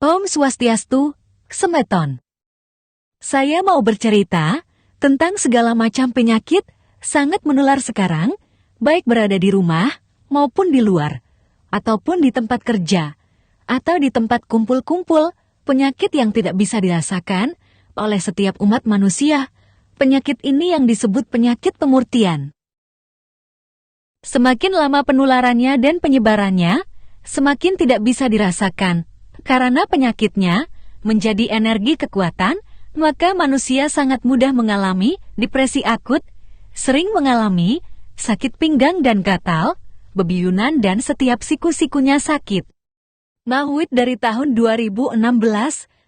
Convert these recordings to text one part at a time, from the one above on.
Om Swastiastu, Semeton. Saya mau bercerita tentang segala macam penyakit sangat menular sekarang, baik berada di rumah maupun di luar, ataupun di tempat kerja, atau di tempat kumpul-kumpul, penyakit yang tidak bisa dirasakan oleh setiap umat manusia. Penyakit ini yang disebut penyakit pemurtian. Semakin lama penularannya dan penyebarannya, semakin tidak bisa dirasakan. Karena penyakitnya menjadi energi kekuatan, maka manusia sangat mudah mengalami depresi akut, sering mengalami sakit pinggang dan gatal, bebiyunan dan setiap siku-sikunya sakit. Mahwid dari tahun 2016,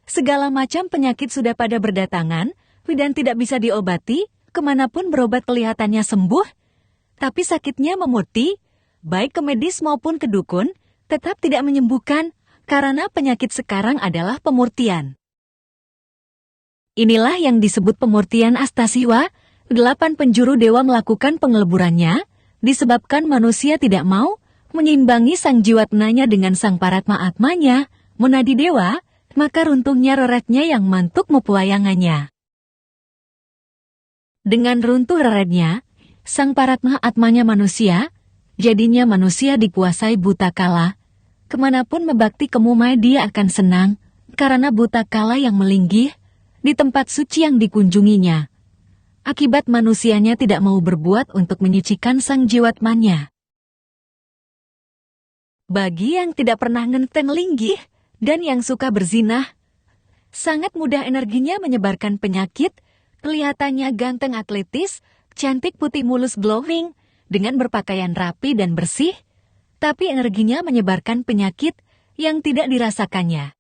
segala macam penyakit sudah pada berdatangan, dan tidak bisa diobati, kemanapun berobat kelihatannya sembuh, tapi sakitnya memurti, baik ke medis maupun ke dukun, tetap tidak menyembuhkan, karena penyakit sekarang adalah pemurtian. Inilah yang disebut pemurtian Astasiwa, 8 penjuru dewa melakukan pengeleburannya, disebabkan manusia tidak mau menyeimbangi sang jiwatmanya dengan sang paratma-atmanya, Munadi dewa, maka runtuhnya reretnya yang mantuk mepuayangannya. Dengan runtuh reretnya, sang paratma-atmanya manusia, jadinya manusia dikuasai buta kala. Kemanapun membakti kemumai dia akan senang, karena buta kala yang melinggih di tempat suci yang dikunjunginya. Akibat manusianya tidak mau berbuat untuk menyucikan sang jiwatmanya. Bagi yang tidak pernah ngenteng linggih dan yang suka berzinah, sangat mudah energinya menyebarkan penyakit, kelihatannya ganteng atletis, cantik putih mulus glowing, dengan berpakaian rapi dan bersih, tapi energinya menyebarkan penyakit yang tidak dirasakannya.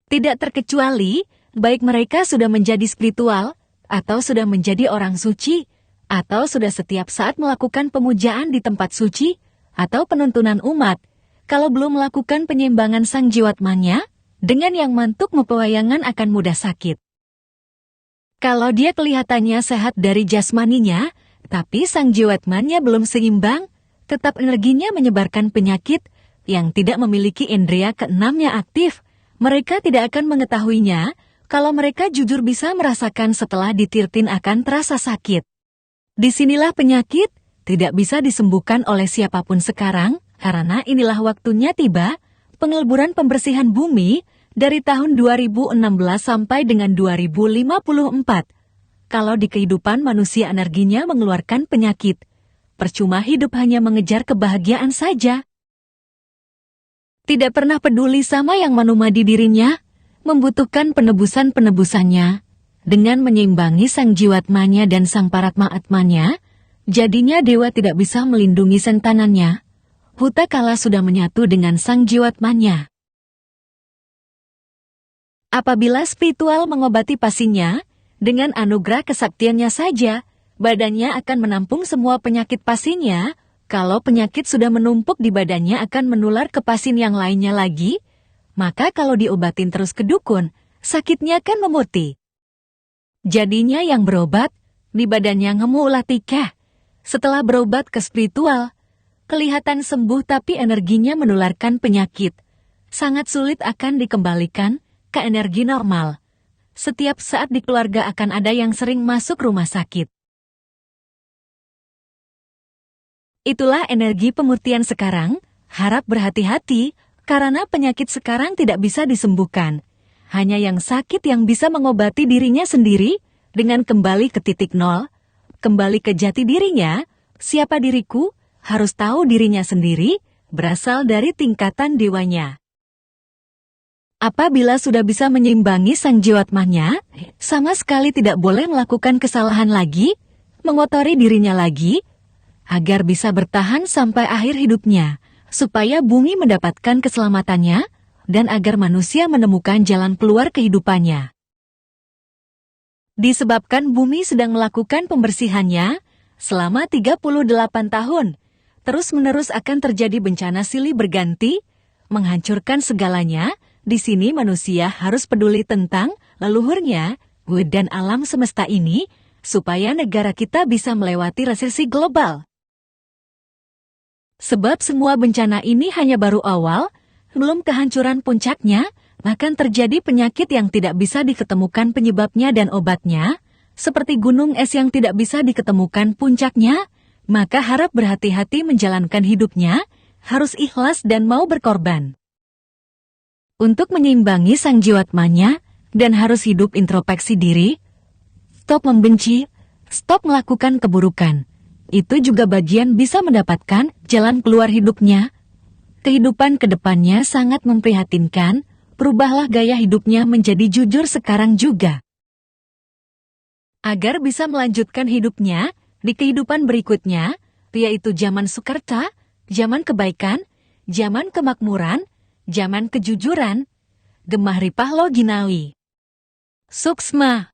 Tidak terkecuali, baik mereka sudah menjadi spiritual, atau sudah menjadi orang suci, atau sudah setiap saat melakukan pemujaan di tempat suci, atau penuntunan umat, kalau belum melakukan penyeimbangan sang jiwatmanya, dengan yang mantuk mepewayangan akan mudah sakit. Kalau dia kelihatannya sehat dari jasmaninya, tapi sang jiwatmanya belum seimbang, tetap energinya menyebarkan penyakit yang tidak memiliki indera keenamnya aktif. Mereka tidak akan mengetahuinya kalau mereka jujur bisa merasakan setelah ditirtin akan terasa sakit. Disinilah penyakit tidak bisa disembuhkan oleh siapapun sekarang, karena inilah waktunya tiba, pengeleburan pembersihan bumi dari tahun 2016 sampai dengan 2054. Kalau di kehidupan manusia energinya mengeluarkan penyakit, percuma hidup hanya mengejar kebahagiaan saja. Tidak pernah peduli sama yang manumadi dirinya, membutuhkan penebusan-penebusannya. Dengan menyeimbangi sang jiwatmanya dan sang paratma-atmanya, jadinya dewa tidak bisa melindungi sentanannya. Buta kala sudah menyatu dengan sang jiwatmanya. Apabila spiritual mengobati pasiennya, dengan anugerah kesaktiannya saja, badannya akan menampung semua penyakit pasiennya. Kalau penyakit sudah menumpuk di badannya akan menular ke pasien yang lainnya lagi, maka kalau diobatin terus ke dukun, sakitnya akan memurti. Jadinya yang berobat, di badannya ngemu ulah tikah. Setelah berobat ke spiritual, kelihatan sembuh tapi energinya menularkan penyakit. Sangat sulit akan dikembalikan ke energi normal. Setiap saat di keluarga akan ada yang sering masuk rumah sakit. Itulah energi pemurtian sekarang, harap berhati-hati, karena penyakit sekarang tidak bisa disembuhkan. Hanya yang sakit yang bisa mengobati dirinya sendiri, dengan kembali ke titik nol, kembali ke jati dirinya, siapa diriku, harus tahu dirinya sendiri, berasal dari tingkatan dewanya. Apabila sudah bisa menyeimbangi sang jiwatmanya, sama sekali tidak boleh melakukan kesalahan lagi, mengotori dirinya lagi, agar bisa bertahan sampai akhir hidupnya, supaya bumi mendapatkan keselamatannya, dan agar manusia menemukan jalan keluar kehidupannya. Disebabkan bumi sedang melakukan pembersihannya, selama 38 tahun, terus-menerus akan terjadi bencana silih berganti, menghancurkan segalanya. Di sini manusia harus peduli tentang leluhurnya, dan alam semesta ini, supaya negara kita bisa melewati resesi global. Sebab semua bencana ini hanya baru awal, Belum kehancuran puncaknya, akan terjadi penyakit yang tidak bisa diketemukan penyebabnya dan obatnya, seperti gunung es yang tidak bisa diketemukan puncaknya, maka harap berhati-hati menjalankan hidupnya, harus ikhlas dan mau berkorban. Untuk menyeimbangi sang jiwatmanya, dan harus hidup introspeksi diri, stop membenci, stop melakukan keburukan. Itu juga bagian bisa mendapatkan jalan keluar hidupnya. Kehidupan kedepannya sangat memprihatinkan, berubahlah gaya hidupnya menjadi jujur sekarang juga. Agar bisa melanjutkan hidupnya di kehidupan berikutnya, yaitu zaman Sukarta, zaman kebaikan, zaman kemakmuran, zaman kejujuran. Gemah Ripah Lo Ginawi. Suksma.